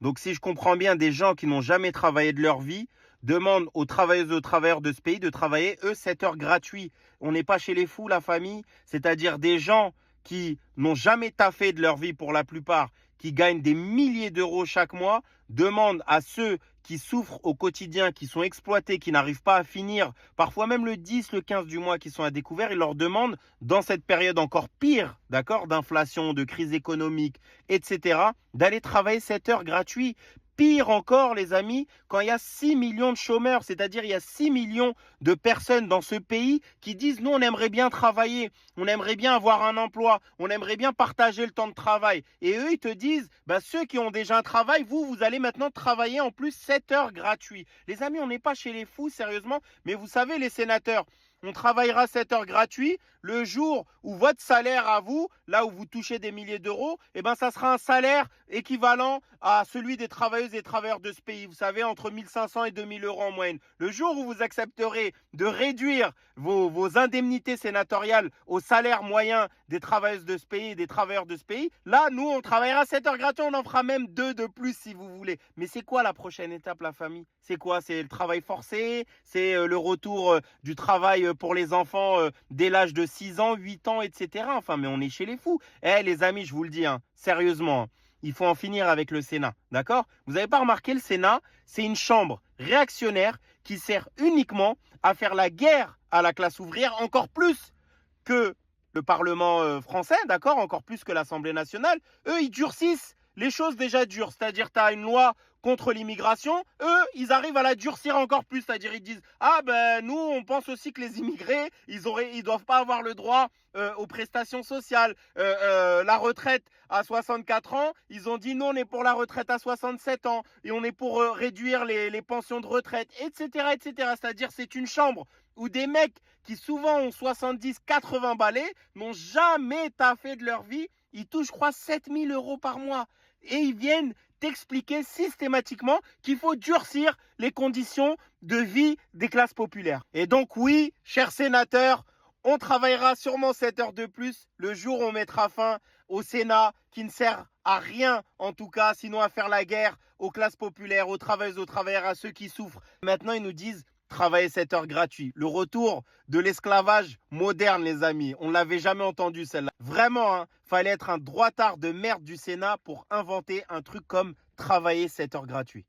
Donc, si je comprends bien, des gens qui n'ont jamais travaillé de leur vie demandent aux travailleuses et aux travailleurs de ce pays de travailler, eux, 7 heures gratuits. On n'est pas chez les fous, la famille. C'est-à-dire des gens qui n'ont jamais taffé de leur vie pour la plupart, qui gagnent des milliers d'euros chaque mois, demandent à ceux qui souffrent au quotidien, qui sont exploités, qui n'arrivent pas à finir, parfois même le 10, le 15 du mois, qui sont à découvert, ils leur demandent, dans cette période encore pire, d'accord, d'inflation, de crise économique, etc., d'aller travailler 7 heures gratuits. Pire encore, les amis, quand il y a 6 millions de chômeurs, c'est-à-dire il y a 6 millions de personnes dans ce pays qui disent, nous, on aimerait bien travailler, on aimerait bien avoir un emploi, on aimerait bien partager le temps de travail. Et eux, ils te disent, bah, ceux qui ont déjà un travail, vous allez maintenant travailler en plus 7 heures gratuits. Les amis, on n'est pas chez les fous, sérieusement, mais vous savez, les sénateurs, on travaillera 7 heures gratuits. Le jour où votre salaire à vous, là où vous touchez des milliers d'euros, eh ben, ça sera un salaire équivalent à celui des travailleuses et travailleurs de ce pays. Vous savez, entre 1500 et 2000 euros en moyenne. Le jour où vous accepterez de réduire vos indemnités sénatoriales au salaire moyen des travailleuses de ce pays et des travailleurs de ce pays, là, nous, on travaillera 7 heures gratuits. On en fera même 2 de plus si vous voulez. Mais c'est quoi la prochaine étape, la famille? C'est quoi? C'est le travail forcé? C'est le retour du travail pour les enfants dès l'âge de 6 ans, 8 ans, etc. Enfin, mais on est chez les fous. Eh, les amis, je vous le dis, hein, sérieusement, il faut en finir avec le Sénat, d'accord? Vous n'avez pas remarqué, le Sénat, c'est une chambre réactionnaire qui sert uniquement à faire la guerre à la classe ouvrière, encore plus que le Parlement français, d'accord? Encore plus que l'Assemblée nationale. Eux, ils durcissent les choses déjà dures. C'est-à-dire, tu as une loi contre l'immigration. Eux, ils arrivent à la durcir encore plus. C'est-à-dire, ils disent, ah ben, nous, on pense aussi que les immigrés, ils doivent pas avoir le droit aux prestations sociales. La retraite à 64 ans, ils ont dit, non, on est pour la retraite à 67 ans. Et on est pour réduire les pensions de retraite, etc., etc. C'est-à-dire, c'est une chambre où des mecs qui souvent ont 70, 80 balais, n'ont jamais taffé de leur vie, ils touchent, je crois, 7000 euros par mois. Et ils viennent t'expliquer systématiquement qu'il faut durcir les conditions de vie des classes populaires. Et donc oui, chers sénateurs, on travaillera sûrement 7 heures de plus le jour où on mettra fin au Sénat qui ne sert à rien en tout cas, sinon à faire la guerre aux classes populaires, aux travailleuses, aux travailleurs, à ceux qui souffrent. Maintenant, ils nous disent travailler 7 heures gratuit. Le retour de l'esclavage moderne, les amis. On ne l'avait jamais entendu, celle-là. Vraiment, hein, fallait être un droitard de merde du Sénat pour inventer un truc comme travailler 7 heures gratuit.